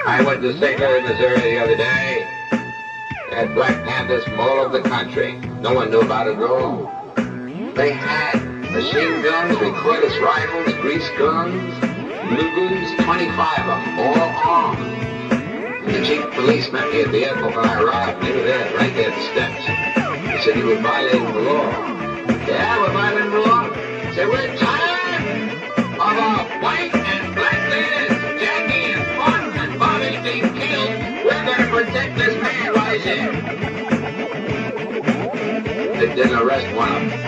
I went to St. Louis, Missouri the other day. They had Black Panthers from all over the country. No one knew about it at all. They had machine guns, recoilless rifles, grease guns, Lugers, 25 of them, all armed. And the chief policeman here at the airport when I arrived, they were there, right there at the steps. He said he was violating the law. Yeah, we're violating the law. He said, we're tired of our white and black leaders, Jackie and Martin and Bobby being killed. We're going to protect this man while he's here. They didn't arrest one of them.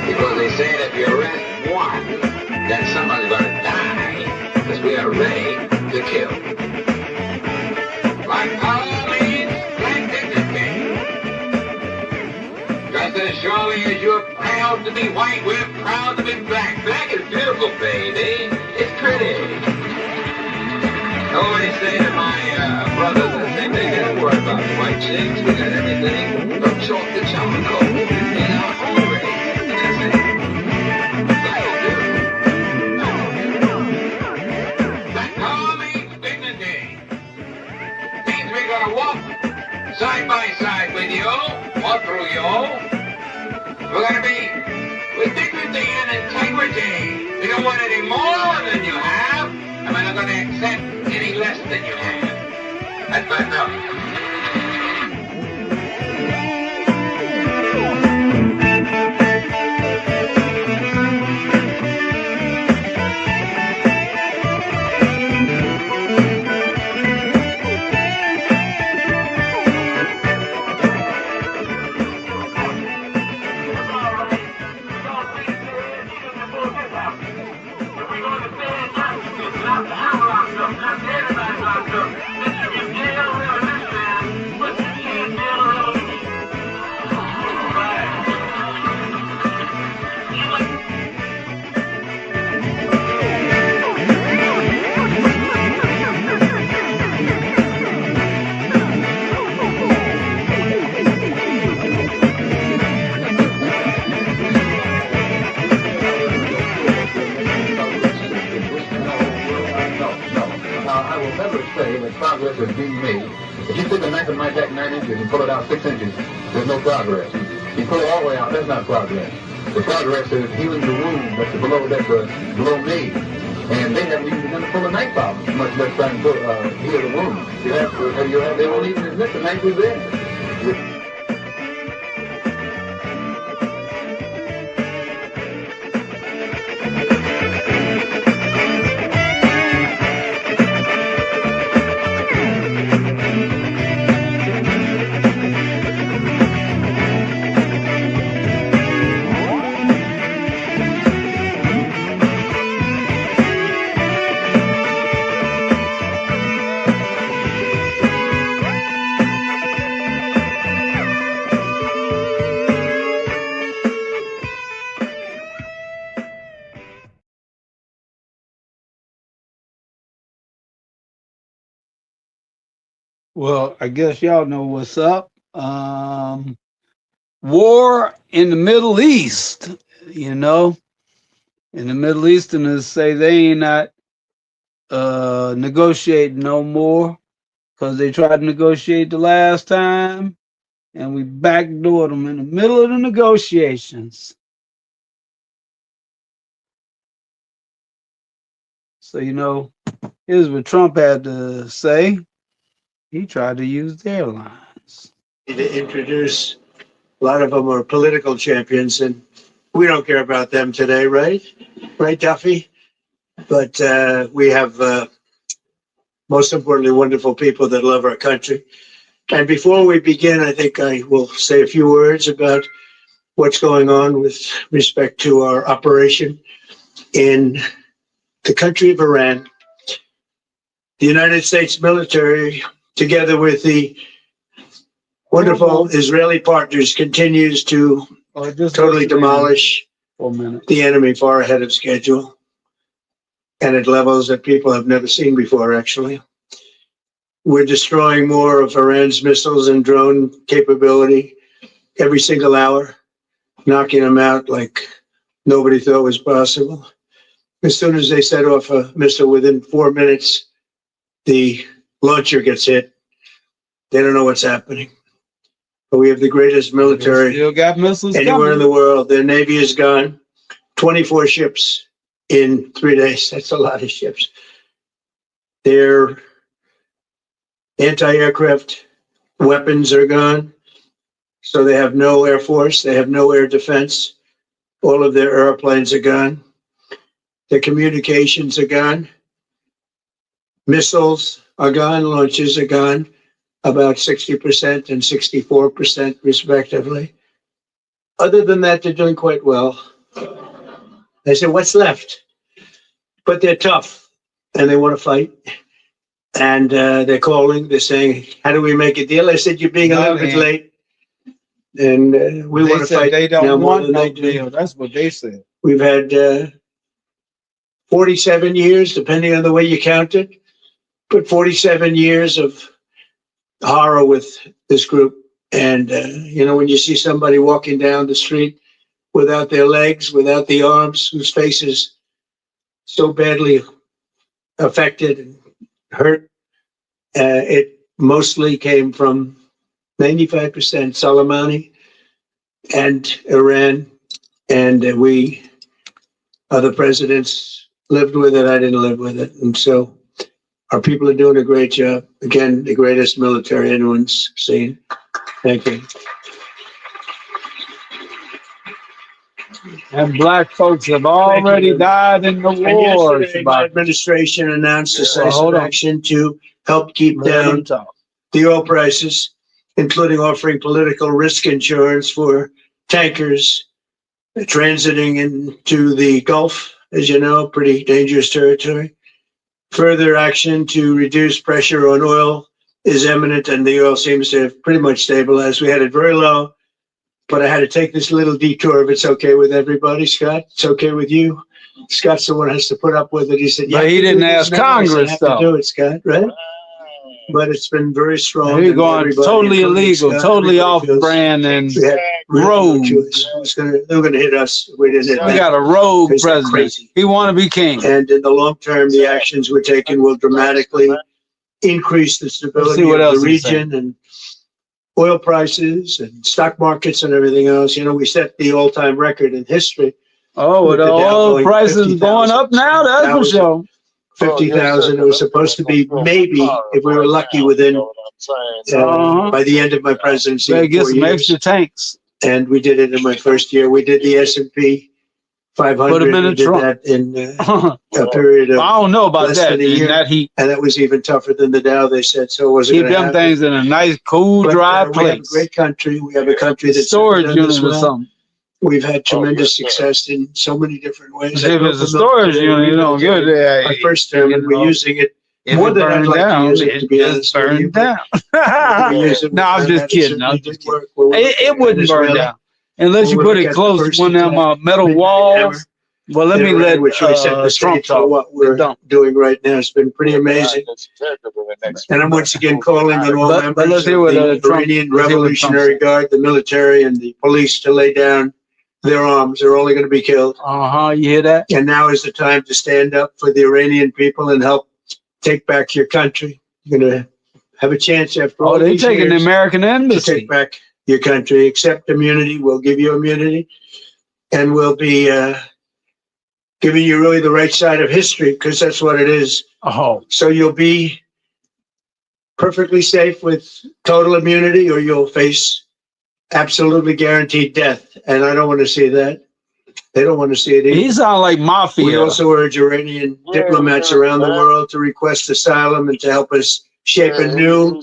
Because they said if you arrest one, then someone's going to die. Because we are ready to kill. Black power means black dignity. Just as surely as you're proud to be white, we're proud to be black. Black is beautiful, baby. It's pretty. I always say to my brothers, I say, they don't worry about white chicks. We got everything from chalk to charcoal in our own race. And that's it. Black is beautiful. Black power means dignity. Means we're going to walk side by side with you, or through you. We're going to be with dignity and integrity. We don't want any more than you have, and we're not going to accept any less than you have. That's my thought. Progress is being made. If you take a knife that might back 9 inches and pull it out 6 inches, there's no progress. You pull it all the way out, that's not progress. The progress is healing the wound that's below me. And they haven't even begun to pull a knife out, much less trying to heal the wound. They won't even admit the knife is there. Well, I guess y'all know what's up. War in the Middle East, in the Middle Easterners say they ain't not negotiating no more because they tried to negotiate the last time and we backdoored them in the middle of the negotiations. So, here's what Trump had to say. He tried to use their lines. To introduce, a lot of them are political champions, and we don't care about them today, right? Right, Duffy? But we have, most importantly, wonderful people that love our country. And before we begin, I think I will say a few words about what's going on with respect to our operation in the country of Iran. The United States military, together with the wonderful Israeli partners, continues to totally demolish the enemy far ahead of schedule and at levels that people have never seen before, actually. We're destroying more of Iran's missiles and drone capability every single hour, knocking them out like nobody thought was possible. As soon as they set off a missile, within 4 minutes, the launcher gets hit. They don't know what's happening. But we have the greatest military Still got missiles anywhere in coming. the world. Their Navy is gone. 24 ships in 3 days. That's a lot of ships. Their anti-aircraft weapons are gone. So they have no air force. They have no air defense. All of their airplanes are gone. Their communications are gone. Missiles are gone. Launches are gone. About 60% and 64% respectively. Other than that, they're doing quite well. I said, what's left? But they're tough and they want to fight. And they're calling, they're saying, how do we make a deal? I said, you're being a little bit late. And we They want to said fight they now don't more want than no they do. deal. That's what they said. We've had 47 years, depending on the way you count it, but 47 years of horror with this group. And, when you see somebody walking down the street without their legs, without the arms, whose face is so badly affected and hurt, it mostly came from 95% Soleimani and Iran. And we, other presidents, lived with it. I didn't live with it. And so our people are doing a great job. Again, the greatest military anyone's seen. Thank you. And black folks have already died in the And wars. yesterday, my administration announced decisive hold on. action to help keep Let them down talk. the oil prices, including offering political risk insurance for tankers transiting into the Gulf, as you know, pretty dangerous territory. Further action to reduce pressure on oil is imminent, and the oil seems to have pretty much stabilized. We had it very low, but I had to take this little detour if it's okay with everybody. Scott, it's okay with you? Scott's the one who has to put up with it. He said, But "Yeah, he you didn't do this ask now." I said, Congress, "I have to though. do it, Scott, right?" But it's been very strong. He's and going everybody, totally including illegal, Scott, totally everybody off feels brand, and we had really no rogue. choice. They're going to hit us. if We didn't hit we them. got a rogue Because they're president. crazy. He want to be king. And in the long term, the actions we're taking will dramatically increase the stability what of else the he's saying. region and oil prices and stock markets and everything else. We set the all-time record in history, Oh, with the the Dow oil going prices 50,000. going up now. That's That for was sure. 50,000. It was supposed to be maybe, if we were lucky, within by the end of my presidency, Better in get 4 some years. extra tanks. And we did it in my first year. We did the S&P 500. Put 'em in We the did trunk. that in I a period of, don't know about Less that. than a In year. that heat, and that was even tougher than the Dow. They said so. It wasn't keep going to them happen. things in a nice, cool, But, dry we have a place. great country. We have a country that's Storage done this unit or well. something. We've had tremendous success in so many different ways. If it's a storage unit, you don't give it there. Our first term, and we're using it If more it than I'd burned like to down, use it, to be it honest just with you, burned but down. we use it. No, I'm We've just had kidding. I'm certainly just good kidding. work. We're working It with wouldn't burn Venezuela. down unless you We'll put look it at close the to first one of them attack. metal Midnight walls. Well, let me in let Iran, which we set the Trump stage for talk. what we're Don't. doing right now. It's been pretty amazing. And I'm once again calling on all But members let's of hear what, the Trump- Iranian let's hear what Trump Revolutionary said. Guard, the military, and the police to lay down their arms. They're only going to be killed. You hear that? And now is the time to stand up for the Iranian people and help take back your country. You're going to have a chance after all Oh, they these taking the years American to embassy. take back your country. Accept immunity. We'll give you immunity. And we'll be giving you really the right side of history, because that's what it is. Oh, So you'll be perfectly safe with total immunity, or you'll face absolutely guaranteed death. And I don't want to see that. They don't want to see it either. he sound like We mafia. also urge Iranian diplomats around the world to request asylum and to help us shape a new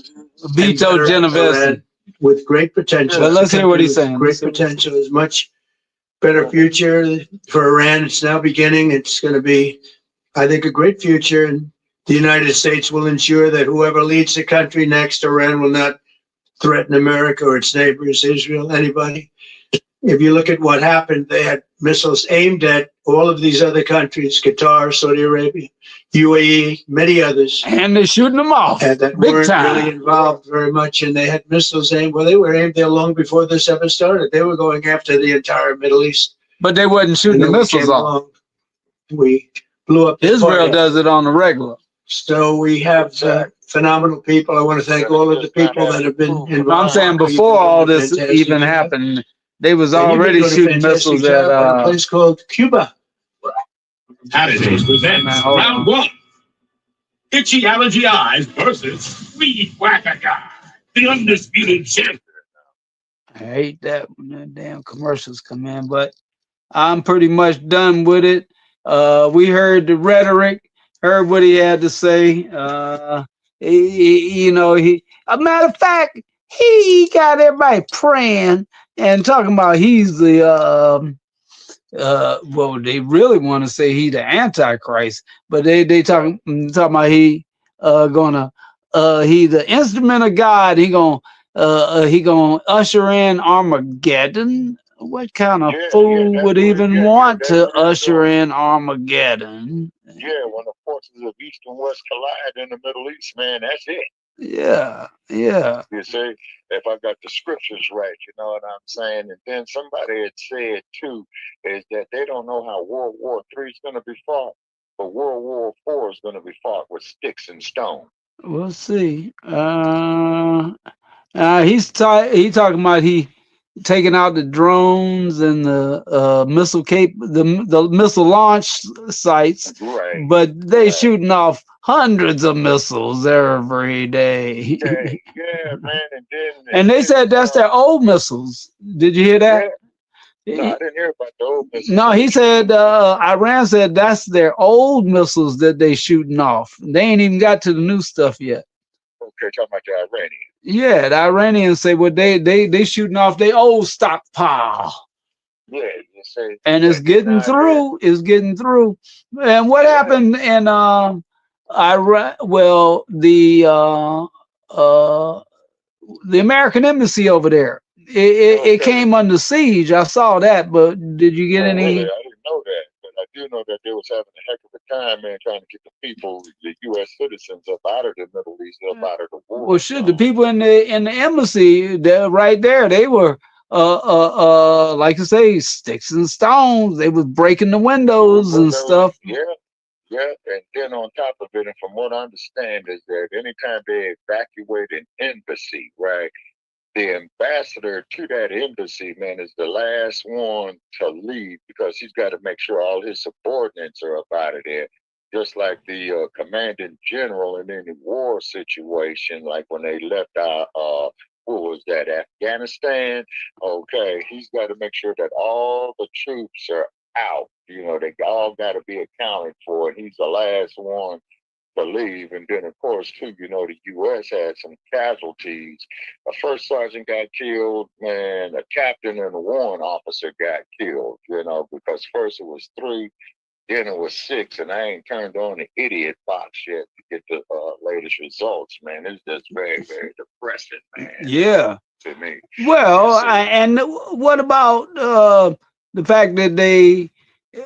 Vito and better Genovese. Iran with great potential. But let's hear what he's With saying. Great potential is much better future for Iran. It's now beginning. It's going to be, I think, a great future. And the United States will ensure that whoever leads the country next, Iran will not threaten America or its neighbors, Israel, anybody. If you look at what happened, they had missiles aimed at all of these other countries, Qatar, Saudi Arabia, UAE, many others. And they're shooting them off. And that Big weren't time. really involved very much. And they had missiles aimed. Well, they were aimed there long before this ever started. They were going after the entire Middle East. But they wasn't And shooting the then we missiles came off. along. We blew up the Israel target. does it on the regular. So we have phenomenal people. I want to thank all of the people that have been involved. I'm saying before all this even happened, they was already shooting missiles at a place called Cuba. Saturdays presents round one. Itchy Allergy Eyes versus Weed Whacker Guy, the undisputed champion. I hate that when the damn commercials come in, but I'm pretty much done with it. We heard the rhetoric, heard what he had to say. A matter of fact, he got everybody praying and talking about he's the well, they really want to say he the Antichrist, but they talking about he he the instrument of God. He gonna usher in Armageddon. What kind of fool would even want to usher in Armageddon? Yeah, when the forces of East and West collide in the Middle East, man, that's it. Yeah. You see, if I got the scriptures right, you know what I'm saying? And then somebody had said, too, is that they don't know how World War III is going to be fought, but World War IV is going to be fought with sticks and stones. We'll see. He's talking about he taking out the drones and the missile launch sites, right? But they shooting off hundreds of missiles every day. Yeah, man, and they said that's their old missiles. Did you hear that? Yeah. No, I didn't hear about the old missiles. No, he said Iran said that's their old missiles that they shooting off. They ain't even got to the new stuff yet. Okay, talking about the Iranians. Yeah, the Iranians say, well, they shooting off their old stockpile. Yeah, you say. And it's getting through. It's getting through. And what happened in Iran? Well, the American embassy over there, it came under siege. I saw that, but did you get any? Really? I didn't know that, but I do know that they was having a heck of a time, man, trying to get the people, the U.S. citizens, up out of the Middle East, up out of the war. Well, shit, the people in the embassy, right there, they were like I say, sticks and stones. They was breaking the windows and stuff. Yeah, and then on top of it, and from what I understand, is that anytime they evacuate an embassy, right, the ambassador to that embassy, man, is the last one to leave because he's got to make sure all his subordinates are up out of there. Just like the commanding general in any war situation, like when they left what was that, Afghanistan? Okay, he's got to make sure that all the troops are out. You know, they all got to be accounted for, and he's the last one to leave. And then, of course, too, you know, the U.S. had some casualties. A first sergeant got killed, man. A captain and a warrant officer got killed, you know, because first it was 3, then it was 6, and I ain't turned on the idiot box yet to get the latest results, man. It's just very, very depressing, man. Yeah. To me. Well, and what about the fact that they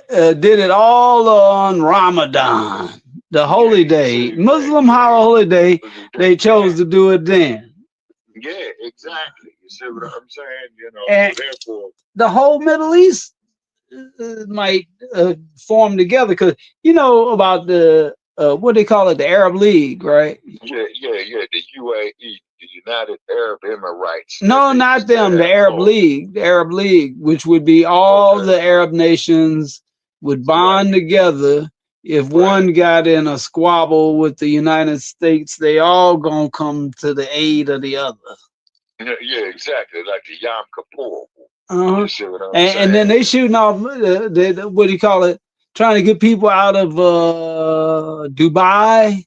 did it all on Ramadan, the holy day, Muslim holy day? They chose to do it then. Yeah, exactly. You see what I'm saying? You know, and therefore, the whole Middle East might form together because you know about the what they call it, the Arab League, right? Yeah. The UAE, the United Arab Emirates. No, not them. The Arab League, which would be all the Arab nations would bond together. If one got in a squabble with the United States, they all gonna come to the aid of the other. Yeah, exactly, like the Yom Kippur. Uh-huh. You see what I'm saying? And then they shooting off what do you call it? Trying to get people out of Dubai.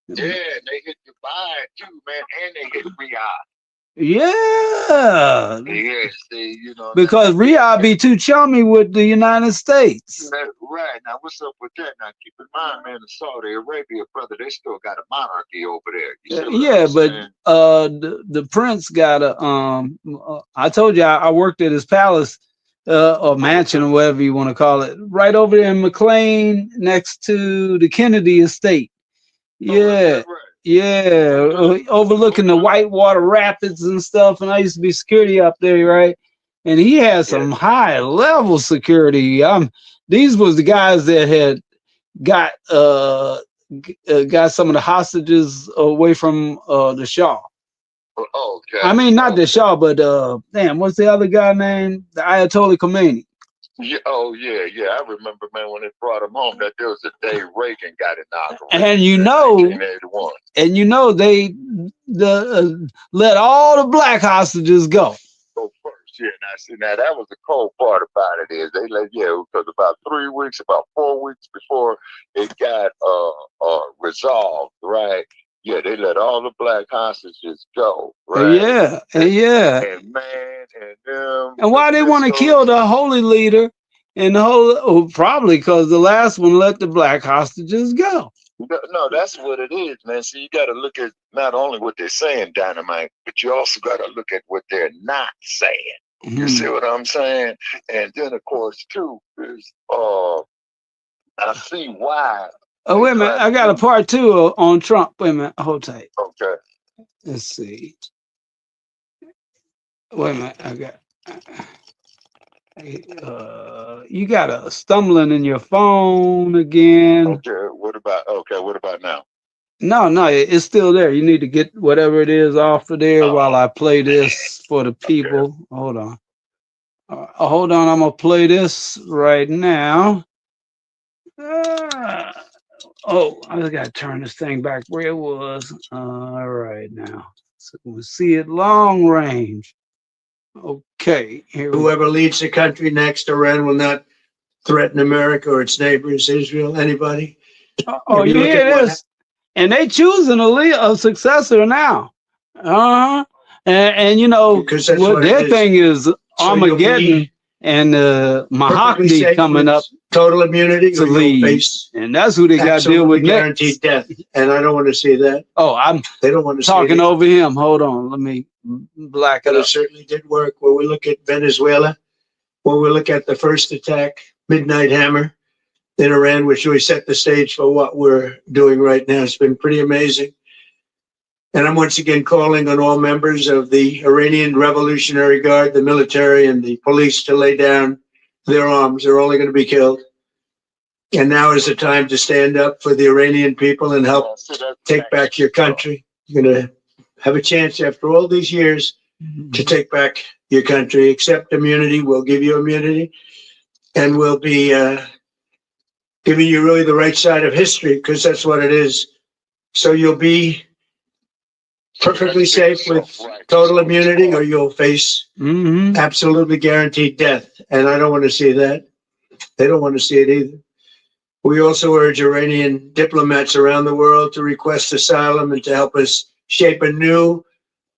Yeah, they hit Dubai too, man, and they hit Riyadh. Yeah. Yeah, see, you know. Because Riyadh be too chummy with the United States. Right. Now, what's up with that? Now, keep in mind, man, in Saudi Arabia, brother, they still got a monarchy over there. Yeah, but the prince got a I told you I worked at his palace or mansion or whatever you want to call it, right over there in McLean next to the Kennedy estate. Yeah. Right. Yeah, overlooking the Whitewater Rapids and stuff. And I used to be security up there, right? And he had some high level security. These was the guys that had got got some of the hostages away from the Shah. Okay. I mean, not the Shah, but damn, what's the other guy name? The Ayatollah Khomeini. Yeah, I remember, man, when they brought him home, that there was a day Reagan got inaugurated. And you know, 1981. and you know they let all the black hostages go. Go first, yeah. Now that was the cold part about it is they let because about 4 weeks before it got resolved, right? Yeah, they let all the black hostages go, right? Yeah. And man, and them. And why they want to kill the holy leader and the whole? Probably because the last one let the black hostages go. No, that's what it is, man. So you got to look at not only what they're saying, Dynamite, but you also got to look at what they're not saying. You see what I'm saying? And then, of course, too, is I see why. Oh, wait a minute. I got a part 2 on Trump. Wait a minute. Hold tight. Okay. Let's see. Wait a minute. I got. You got a stumbling in your phone again. Okay. What about now? No, it's still there. You need to get whatever it is off of there while I play this for the people. Okay. Hold on. Hold on. I'm gonna play this right now. I just gotta turn this thing back where it was. All right, now so we'll see it long range. Okay, whoever leads the country next, Iran will not threaten America or its neighbors, Israel, anybody. Oh, you hear this? And they choosing a successor now. And you know what their thing is, Armageddon and Mahdi coming up. Total immunity to lead, and that's who they got to deal with next. Guaranteed death, and I don't want to see that. Oh, they don't want to talking over him. Hold on, let me black it up. It certainly did work. When we look at Venezuela, when we look at the first attack, Midnight Hammer in Iran, which really set the stage for what we're doing right now. It's been pretty amazing. And I'm once again calling on all members of the Iranian Revolutionary Guard, the military, and the police to lay down their arms. They're only going to be killed. And now is the time to stand up for the Iranian people and help take back your country. You're going to have a chance after all these years to take back your country. Accept immunity. We'll give you immunity. And we'll be giving you really the right side of history, because that's what it is. So you'll be perfectly safe with total immunity, or you'll face absolutely guaranteed death. And I don't want to see that. They don't want to see it either. We also urge Iranian diplomats around the world to request asylum and to help us shape a new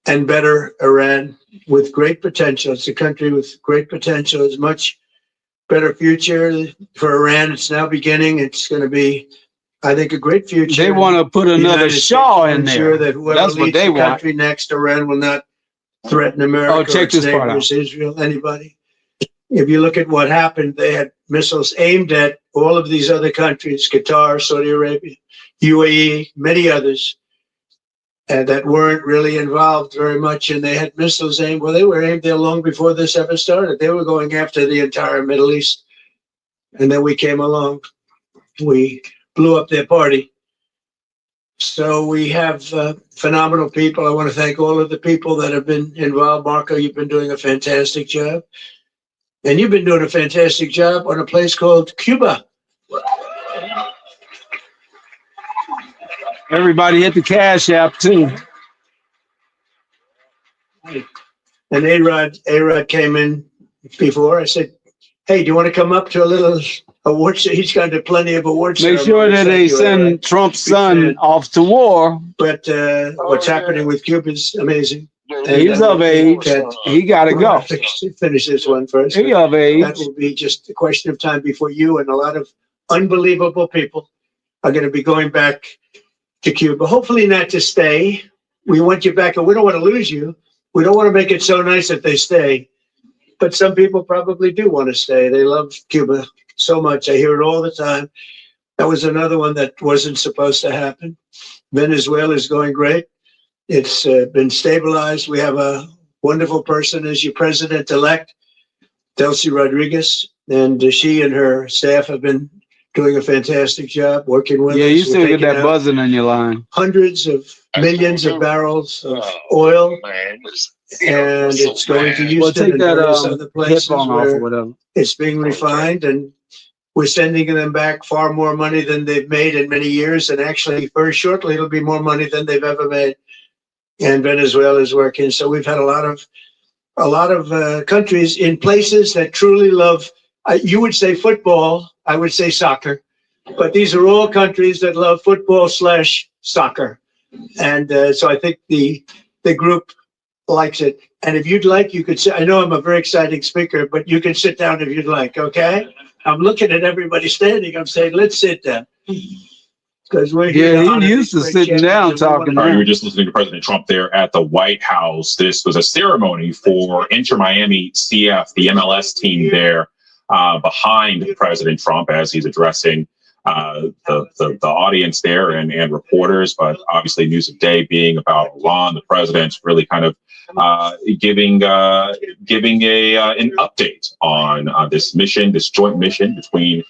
and better Iran with great potential. It's a country with great potential. It's much better future for Iran. It's now beginning. It's going to be, I think, a great future. They want to put another Shah in there. Sure that whoever That's what they leads the country next, Iran will not threaten America. Oh, check this part out. Israel, anybody. If you look at what happened, they had missiles aimed at all of these other countries, Qatar, Saudi Arabia, UAE, many others, and that weren't really involved very much. And they had missiles aimed. Well, they were aimed there long before this ever started. They were going after the entire Middle East. And then we came along. We blew up their party. So we have phenomenal people. I want to thank all of the people that have been involved. Marco, you've been doing a fantastic job. And you've been doing a fantastic job on a place called Cuba. Everybody hit the Cash App too. And A-Rod came in before. I said, hey, do you want to come up to a little award show? He's gone to plenty of awards. Make sure that they send Trump's son off to war. But what's happening with Cuba is amazing. He's of age. He got to go. Finish this one first. He's of age. That will be just a question of time before you and a lot of unbelievable people are going to be going back to Cuba. Hopefully not to stay. We want you back, and we don't want to lose you. We don't want to make it so nice that they stay. But some people probably do want to stay. They love Cuba so much. I hear it all the time. That was another one that wasn't supposed to happen. Venezuela is going great. It's been stabilized. We have a wonderful person as your president-elect, Delcy Rodriguez, and she and her staff have been doing a fantastic job working with us. Yeah, you still We're get taking that out buzzing in your line. hundreds of millions of barrels of oil, Man, and it's going to Well, Houston take and that various other places headphone off or where whatever. it's being refined, and we're sending them back far more money than they've made in many years, and actually very shortly it'll be more money than they've ever made. And Venezuela is working. So we've had a lot of countries in places that truly love, you would say football, I would say soccer, but these are all countries that love football / soccer. And so I think the group likes it. And if you'd like, you could sit. I know I'm a very exciting speaker, but you can sit down if you'd like, okay? I'm looking at everybody standing. I'm saying, let's sit down. Because we're here. Yeah, to honor he used these to great sitting down champions, and we talking. wanna- You were just listening to President Trump there at the White House. This was a ceremony for Inter Miami CF, the MLS team there behind President Trump as he's addressing the audience there and reporters. But obviously, news of day being about Iran, the president really kind of giving an update on this mission, this joint mission between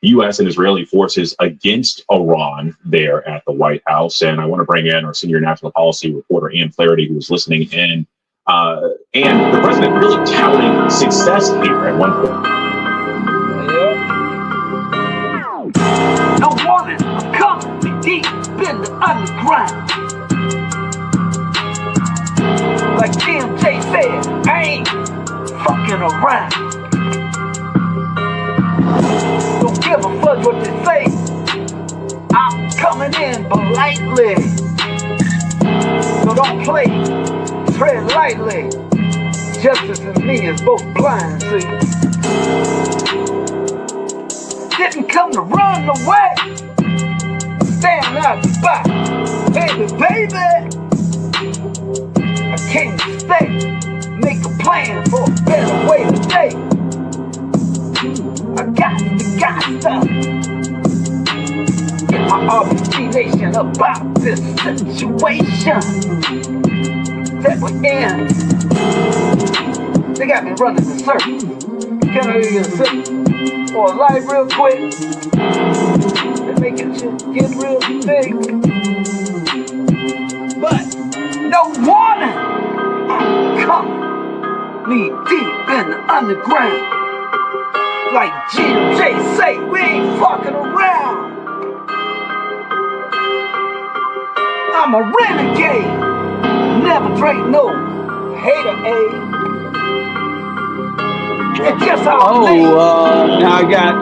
U.S. and Israeli forces against Iran there at the White House. And I want to bring in our senior national policy reporter, Ann Flaherty, who was listening in. And the president really touting success here at one point. No warning, I'm coming deep in the underground. Like TMJ said, I ain't fucking around. Don't give a fuck what they say. I'm coming in politely. So don't play, tread lightly. Justice and me is both blind, see. Didn't come to run away. Stand out the spot. Baby. I came to stay. Make a plan for a better way today. I got to get my obstination about this situation that we're in. They got me running the circle. Can I get a sip or a light real quick? They're making shit get real big. But no warning, I'm coming knee deep in the underground. Like GMJ say, we ain't fucking around. I'm a renegade, never drink no hater, It's just how Now I got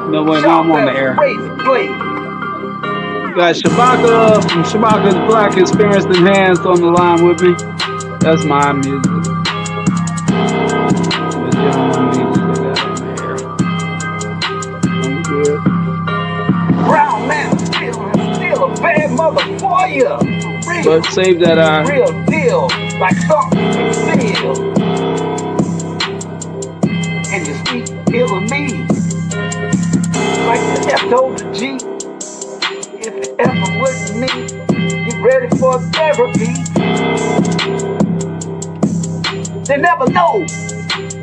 no way, now I'm on the air. Got Shabaka from Shabaka's Black Experienced Enhanced on the line with me. That's my music. But you don't want me to do that on the air. I'm good. Brown man still a bad mother for you. Real, But save that real deal, like something you can feel. And you speak ill of me. Like the F told the G. If you ever with me, get ready for therapy. They never know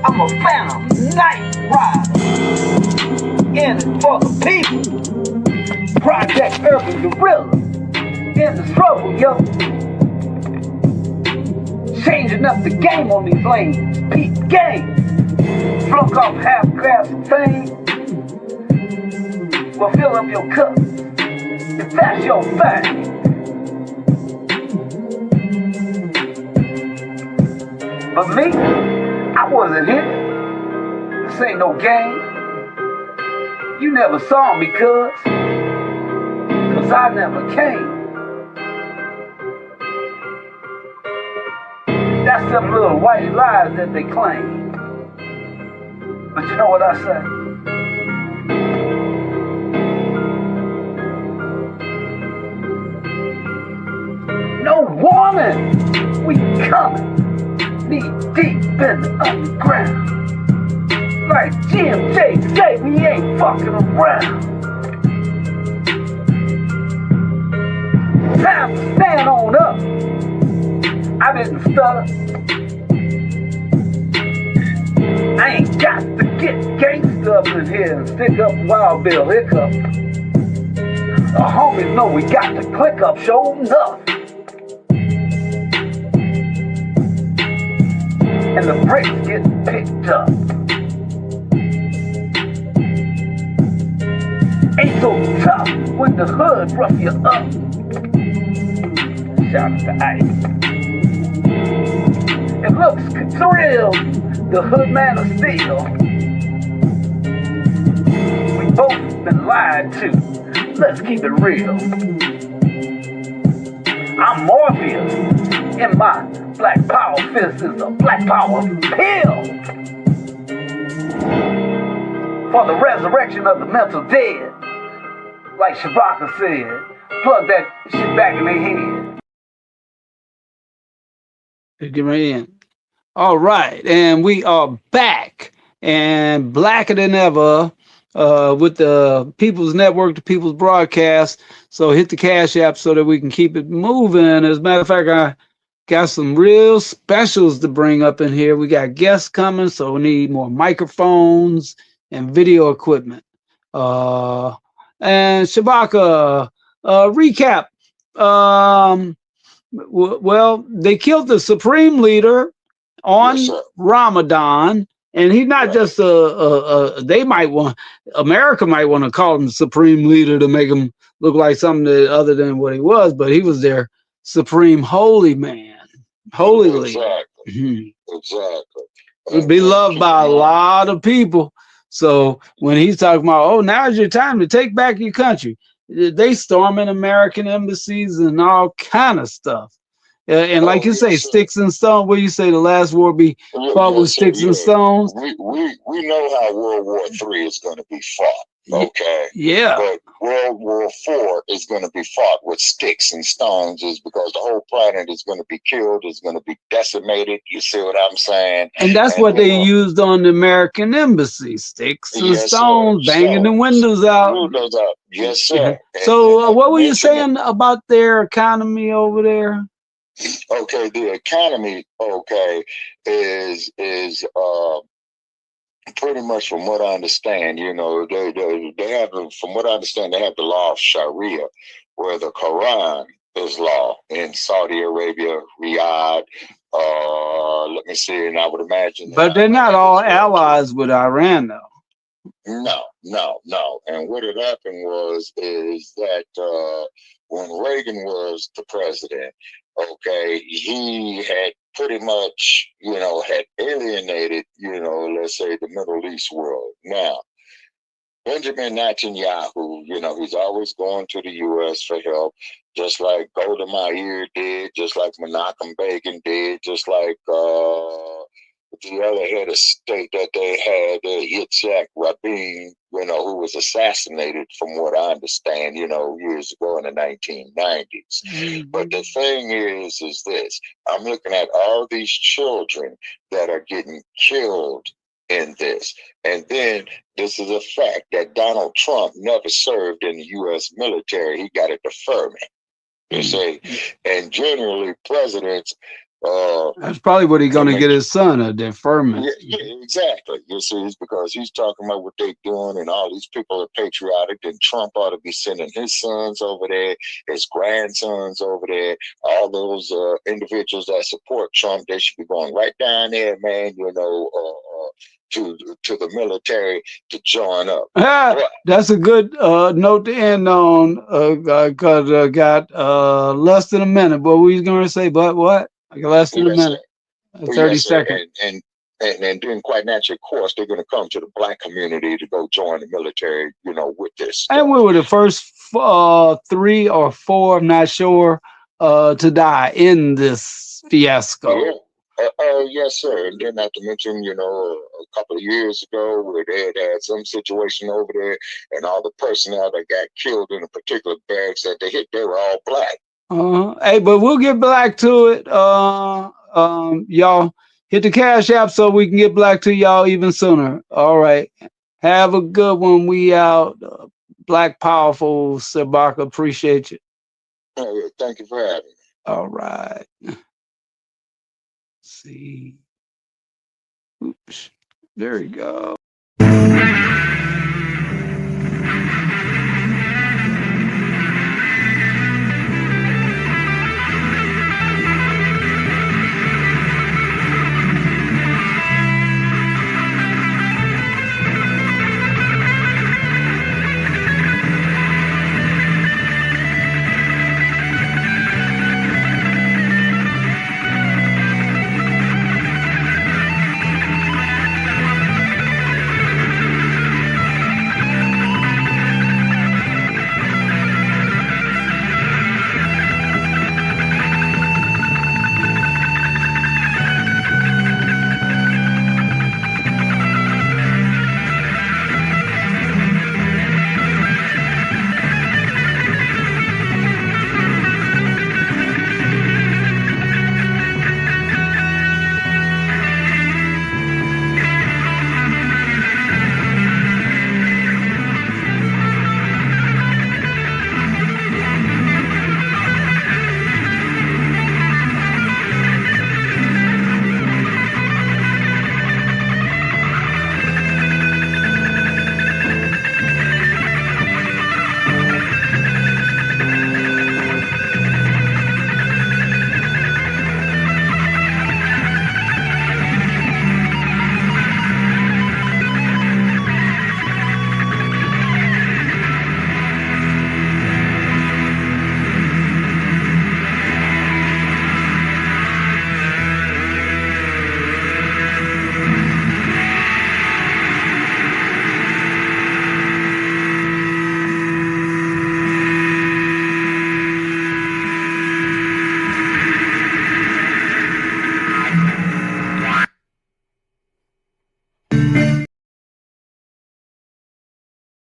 I'm a phantom night rider. In it for the people. Project Urban Gorilla. In the struggle, yo. Changing up the game on these lanes. Peep game. Flunk off half glass of fame. Well, fill up your cup. If that's your thing. But me, I wasn't here. This ain't no game. You never saw me, cuz I never came. That's them little white lies that they claim. But you know what I say? No warning, we coming, knee deep in the underground. Like GMJ say, we ain't fucking around. Time to stand on up. I didn't stutter. I ain't got the get gangsta up in here and stick up Wild Bill Hiccup. The homies know we got to click up, show enough. And the bricks get picked up. Ain't so tough when the hood rough you up. Shout out to Ike. It looks thrilled, the hood man of steel. We both been lied to, let's keep it real. I'm Morpheus, in my black power fist is a black power pill. For the resurrection of the mental dead. Like Shabaka said, plug that shit back in their head. Get right in. All right, and we are back and blacker than ever with the People's Network, the People's Broadcast. So hit the Cash App so that we can keep it moving. As a matter of fact, I got some real specials to bring up in here. We got guests coming, so we need more microphones and video equipment. And Shabaka, recap. Well, they killed the supreme leader on Ramadan, and he's not just America might want to call him supreme leader to make him look like something other than what he was, but he was their supreme holy man, holy leader. Exactly. Would be loved by a lot of people. So when he's talking about, oh, now's your time to take back your country, they storming American embassies and all kind of stuff. And like you say, sticks and stones. What do you say? The last war be fought with sticks and stones. We know how World War III is going to be fought. Okay. Yeah. But World War IV is going to be fought with sticks and stones, is because the whole planet is going to be killed, is going to be decimated. You see what I'm saying? And that's what they used on the American embassy: sticks and stones, banging the windows out. Windows out. Yes, sir. So what were you saying about their economy over there? Okay, the economy, is pretty much, from what I understand, you know, they have, from what I understand, they have the law of Sharia, where the Quran is law in Saudi Arabia, Riyadh. Let me see, and I would imagine. But they're not all allies with Iran, though. No. And what had happened is that when Reagan was the president, he had pretty much, had alienated, let's say, the Middle East world. Now, Benjamin Netanyahu, he's always going to the U.S. for help, just like Golda Meir did, just like Menachem Begin did, just like the other head of state that they had, Yitzhak Rabin, who was assassinated, from what I understand, years ago in the 1990s. But the thing is this: I'm looking at all these children that are getting killed in this. And then this is a fact that Donald Trump never served in the U.S. military. He got a deferment, you see. And generally, presidents, that's probably what he's going to get his son, a deferment. Yeah, exactly. You see, it's because he's talking about what they're doing, and all these people are patriotic. Then Trump ought to be sending his sons over there, his grandsons over there. All those individuals that support Trump, they should be going right down there, man. To the military to join up. That's a good note to end on. Because got less than a minute. What were you going to say? But what? Less than a minute, 30 seconds. And then, quite naturally, of course, they're going to come to the Black community to go join the military, with this. And we were the first 3 or 4, I'm not sure, to die in this fiasco. Yeah. Yes, sir. And then not to mention, a couple of years ago where they had some situation over there, and all the personnel that got killed in a particular barracks that they hit, they were all Black. Hey, but we'll get back to it. Y'all hit the Cash App so we can get back to y'all even sooner. All right. Have a good one. We out. Black Powerful, Shabaka. Appreciate you. Thank you for having me. All right. See. Oops. There you go.